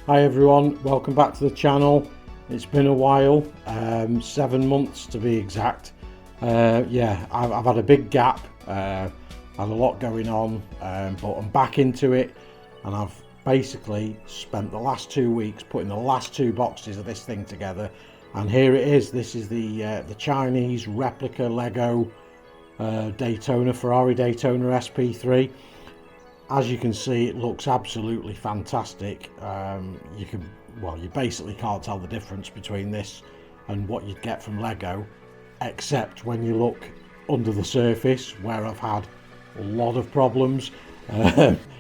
Hi everyone, welcome back to the channel. It's been a while, 7 months to be exact. Yeah, I've had a big gap, had a lot going on, but I'm back into it, and I've basically spent the last 2 weeks putting the last 2 boxes of this thing together, and here it is. This is the Chinese replica Lego Ferrari Daytona SP3. As you can see, it looks absolutely fantastic. You basically can't tell the difference between this and what you'd get from Lego, except when you look under the surface, where I've had a lot of problems.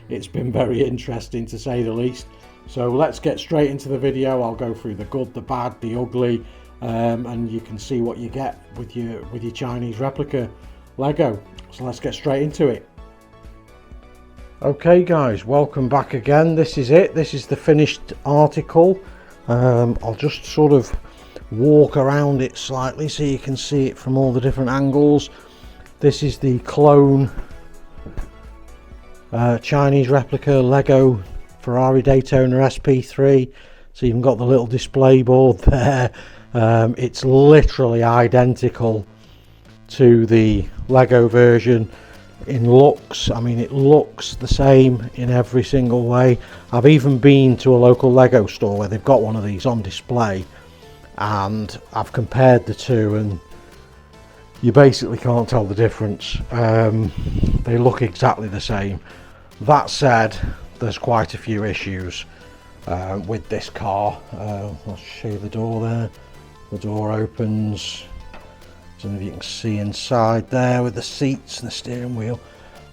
It's been very interesting, to say the least. So let's get straight into the video. I'll go through the good, the bad, the ugly, and you can see what you get with your Chinese replica Lego. So let's get straight into it. Okay guys, welcome back again. This is it. This is the finished article. I'll just sort of walk around it slightly so you can see it from all the different angles. This is the clone Chinese replica Lego Ferrari Daytona SP3. So you've got the little display board there. It's literally identical to the Lego version in looks. I mean, it looks the same in every single way. I've even been to a local Lego store where they've got one of these on display, and I've compared the two, and you basically can't tell the difference. They look exactly the same. That said, there's quite a few issues with this car. I'll show you the door there. The door opens. I don't know if you can see inside there with the seats and the steering wheel.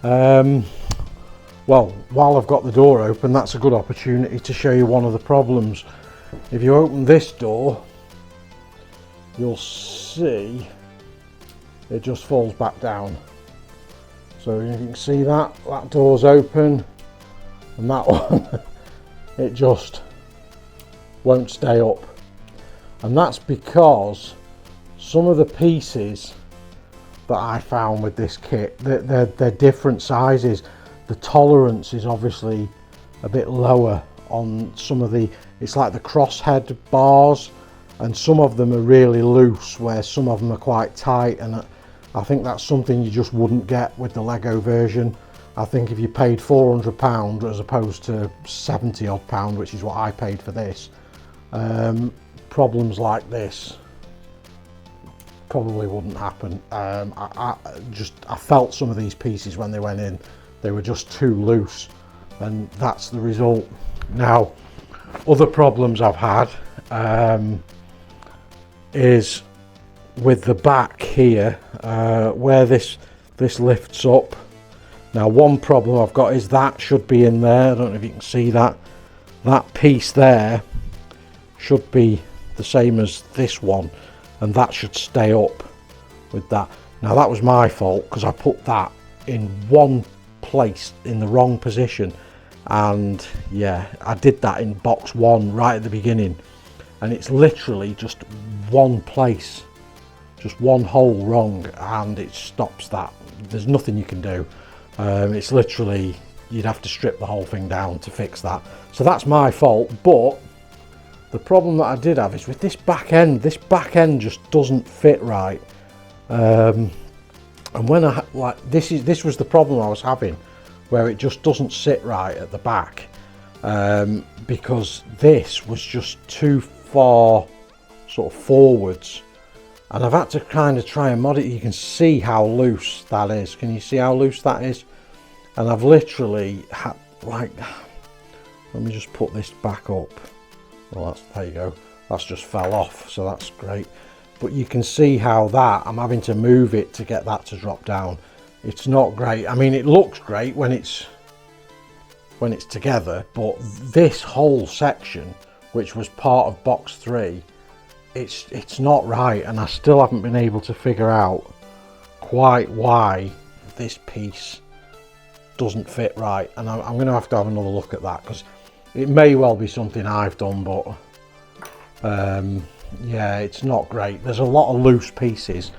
Well, while I've got the door open, that's a good opportunity to show you one of the problems. If you open this door, you'll see it just falls back down. So you can see that door's open, and that one it just won't stay up, and that's because some of the pieces that I found with this kit, they're different sizes. The tolerance is obviously a bit lower on some of it's like the crosshead bars, and some of them are really loose, where some of them are quite tight, and I think that's something you just wouldn't get with the Lego version. I think if you paid £400 as opposed to £70 odd, which is what I paid for this, problems like this probably wouldn't happen. I felt some of these pieces when they went in, they were just too loose, and that's the result. Now, other problems I've had is with the back here, where this lifts up. Now, one problem I've got is that should be in there. I don't know if you can see that. That piece there should be the same as this one, and that should stay up with that. Now, that was my fault because I put that in one place in the wrong position, and yeah, I did that in box 1 right at the beginning, and it's literally just one place, just one hole wrong, and it stops that. There's nothing you can do. It's literally, you'd have to strip the whole thing down to fix that. So that's my fault. But the problem that I did have is with this back end. This back end just doesn't fit right, and when this was the problem I was having, where it just doesn't sit right at the back, because this was just too far sort of forwards, and I've had to kind of try and mod it. You can see how loose that is. Can you see how loose that is? And I've literally had, like, let me just put this back up. Well, there you go. That's just fell off, so that's great. But you can see how that, I'm having to move it to get that to drop down. It's not great. I mean, it looks great when it's together, but this whole section, which was part of box 3, it's not right, and I still haven't been able to figure out quite why this piece doesn't fit right, and I'm going to have another look at that, because it may well be something I've done, but yeah, it's not great. There's a lot of loose pieces.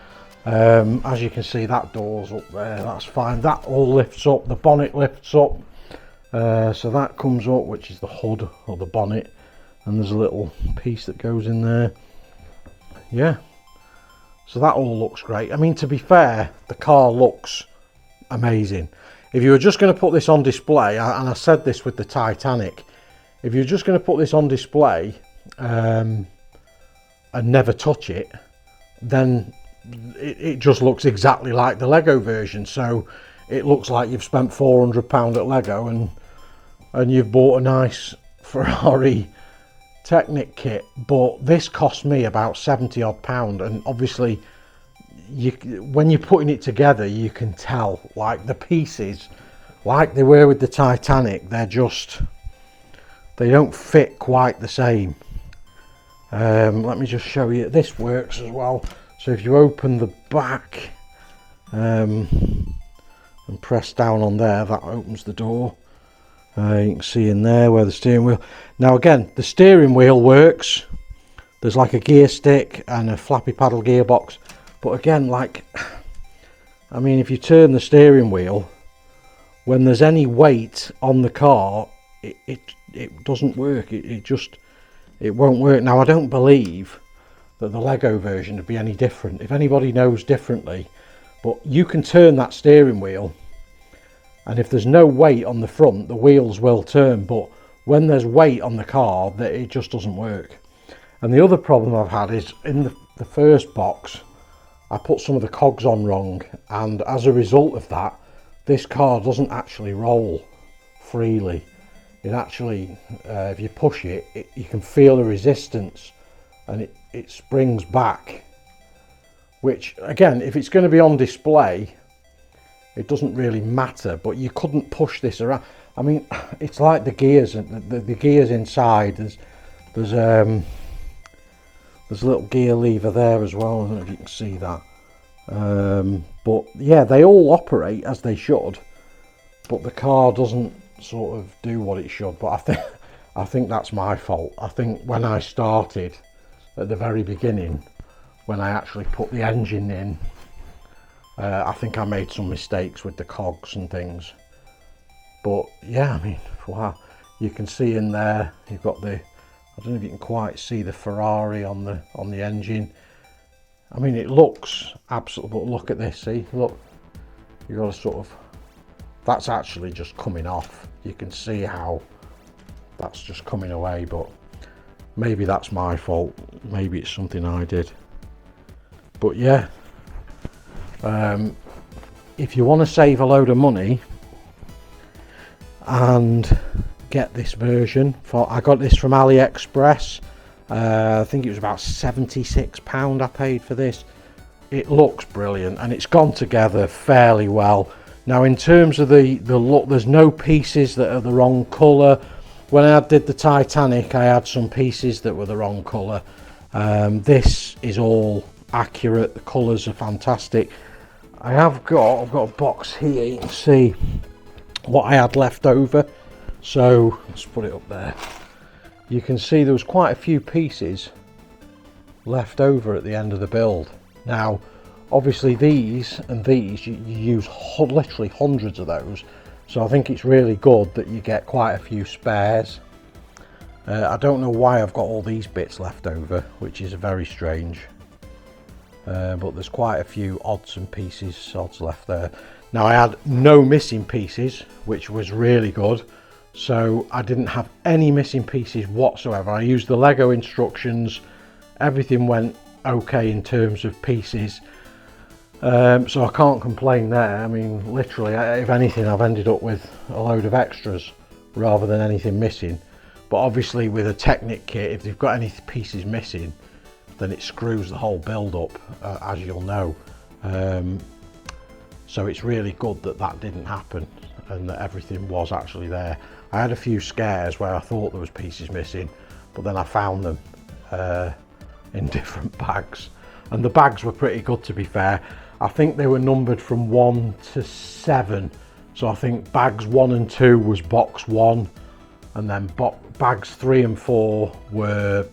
As you can see, that door's up there, that's fine. That all lifts up, the bonnet lifts up, so that comes up, which is the hood or the bonnet. and there's a little piece that goes in there. Yeah, so that all looks great. I mean, to be fair, the car looks amazing. If you were just going to put this on display, and I said this with the Titanic, if you're just going to put this on display and never touch it, then it just looks exactly like the Lego version. So it looks like you've spent £400 at Lego and you've bought a nice Ferrari Technic kit. But this cost me about £70 odd, and obviously when you're putting it together, you can tell, like, the pieces, like they were with the Titanic, they don't fit quite the same. Let me just show you, this works as well. So if you open the back and press down on there, that opens the door. You can see in there where the steering wheel. Now again, the steering wheel works. There's like a gear stick and a flappy paddle gearbox. But again, like, I mean, if you turn the steering wheel, when there's any weight on the car, it doesn't work. It won't work. Now, I don't believe that the Lego version would be any different. If anybody knows differently, but you can turn that steering wheel, and if there's no weight on the front, the wheels will turn. But when there's weight on the car, it just doesn't work. And the other problem I've had is in the first box, I put some of the cogs on wrong, and as a result of that, this car doesn't actually roll freely. It actually, if you push it, you can feel the resistance, and it springs back. Which, again, if it's going to be on display, it doesn't really matter. But you couldn't push this around. I mean, it's like the gears, the gears inside. There's a little gear lever there as well. I don't know if you can see that. But yeah, they all operate as they should, but the car doesn't sort of do what it should. But I think that's my fault. I think when I started at the very beginning, when I actually put the engine in, I think I made some mistakes with the cogs and things. But yeah, I mean, wow, you can see in there you've got the, I don't know if you can quite see the Ferrari on the engine. I mean, it looks absolutely, but look at this, see, look, you've got to sort of, that's actually just coming off. You can see how that's just coming away, but maybe that's my fault. Maybe it's something I did. But yeah, if you want to save a load of money and get this version, I got this from AliExpress. I think it was about £76 I paid for this. It looks brilliant, and it's gone together fairly well. Now, in terms of the look, there's no pieces that are the wrong colour. When I did the Titanic, I had some pieces that were the wrong colour. This is all accurate. The colours are fantastic. I've got a box here. You can see what I had left over. So let's put it up there. You can see there was quite a few pieces left over at the end of the build. Now, obviously these and these, you use literally hundreds of those. So I think it's really good that you get quite a few spares. I don't know why I've got all these bits left over, which is very strange. But there's quite a few odds and odds left there. Now, I had no missing pieces, which was really good. So I didn't have any missing pieces whatsoever. I used the Lego instructions. Everything went okay in terms of pieces. So I can't complain there. I mean, literally, if anything, I've ended up with a load of extras rather than anything missing. But obviously with a Technic kit, if you've got any pieces missing, then it screws the whole build up, as you'll know. So it's really good that that didn't happen and that everything was actually there. I had a few scares where I thought there was pieces missing, but then I found them in different bags, and the bags were pretty good, to be fair. I think they were numbered from 1 to 7, so I think bags 1 and 2 was box 1, and then bags 3 and 4 were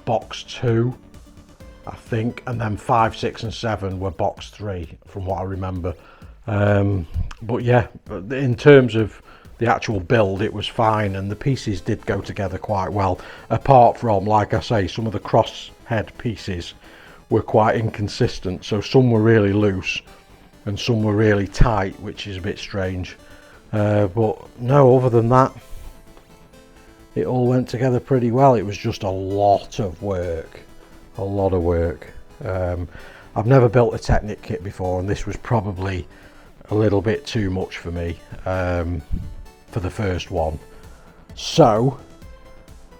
box 2, I think, and then 5, 6 and 7 were box 3 from what I remember. But yeah, in terms of the actual build, it was fine, and the pieces did go together quite well, apart from, like I say, some of the crosshead pieces were quite inconsistent. So some were really loose and some were really tight, which is a bit strange. But no, other than that, it all went together pretty well. It was just a lot of work, a lot of work. I've never built a Technic kit before, and this was probably a little bit too much for me for the first one. So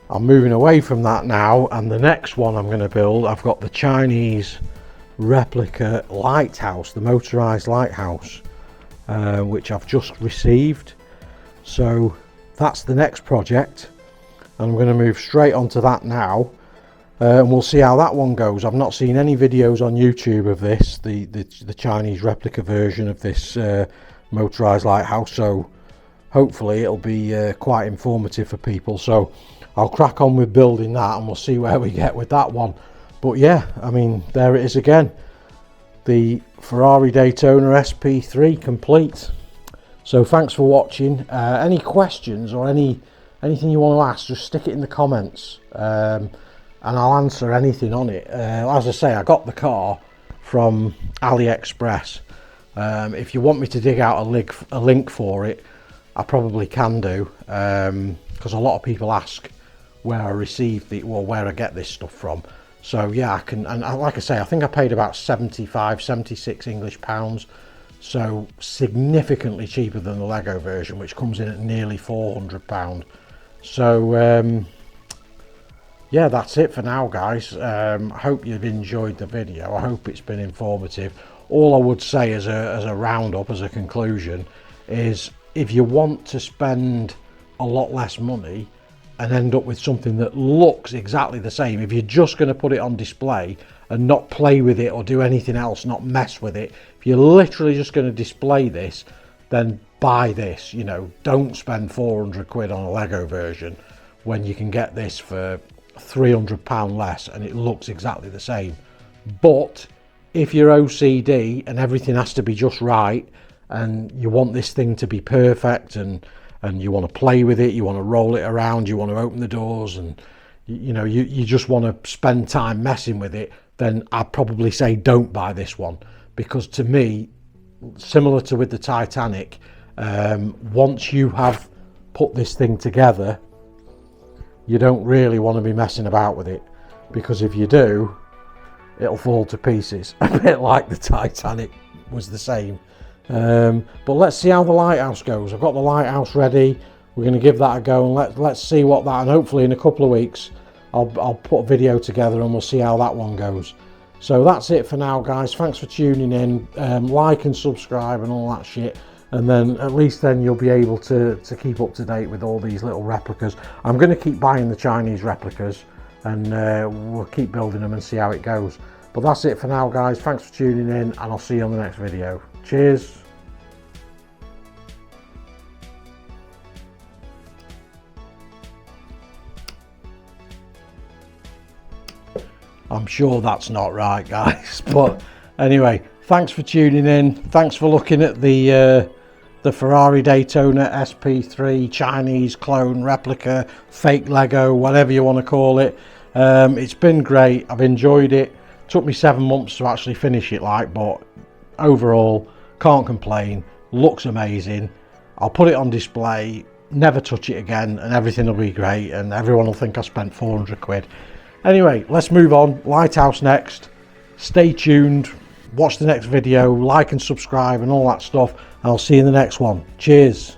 I'm moving away from that now, and the next one I'm going to build, I've got the Chinese replica lighthouse, the motorized lighthouse, which I've just received. So that's the next project, and I'm going to move straight onto that now, and we'll see how that one goes. I've not seen any videos on YouTube of this, the Chinese replica version of this motorized lighthouse, so hopefully it'll be quite informative for people. So I'll crack on with building that, and we'll see where we get with that one. But yeah, I mean, there it is again, the Ferrari Daytona SP3 complete. So thanks for watching. Any questions or anything you want to ask, just stick it in the comments, and I'll answer anything on it. As I say, I got the car from AliExpress. If you want me to dig out a link for it, I probably can do, because a lot of people ask where I received the, well, where I get this stuff from. So yeah, I can, and like I say, I think I paid about 76 English pounds, so significantly cheaper than the Lego version, which comes in at nearly £400. So yeah, that's it for now, guys. I hope you've enjoyed the video. I hope it's been informative. All I would say as a roundup, as a conclusion, is if you want to spend a lot less money and end up with something that looks exactly the same, if you're just going to put it on display and not play with it or do anything else, not mess with it, if you're literally just going to display this, then buy this. You know, don't spend 400 quid on a Lego version when you can get this for £300 less and it looks exactly the same. But if you're OCD and everything has to be just right, and you want this thing to be perfect, and you want to play with it, you want to roll it around, you want to open the doors, and you know, you just want to spend time messing with it, then I'd probably say don't buy this one. Because to me, similar to with the Titanic, once you have put this thing together, you don't really want to be messing about with it, because if you do, it'll fall to pieces, a bit like the Titanic was the same. But let's see how the lighthouse goes. I've got the lighthouse ready. We're going to give that a go, and let's see what that, and hopefully in a couple of weeks I'll put a video together and we'll see how that one goes. So that's it for now, guys. Thanks for tuning in. Like and subscribe and all that shit, and then at least then you'll be able to keep up to date with all these little replicas. I'm going to keep buying the Chinese replicas, and we'll keep building them and see how it goes. But that's it for now, guys. Thanks for tuning in, and I'll see you on the next video. Cheers. I'm sure that's not right, guys. But anyway, thanks for tuning in. Thanks for looking at the Ferrari Daytona SP3 Chinese clone replica, fake Lego, whatever you want to call it. It's been great. I've enjoyed it. Took me 7 months to actually finish it, but overall, can't complain. Looks amazing. I'll put it on display, never touch it again, and everything will be great, and everyone will think I spent 400 quid. Anyway, let's move on. Lighthouse next. Stay tuned. Watch the next video. Like and subscribe and all that stuff. And I'll see you in the next one. Cheers.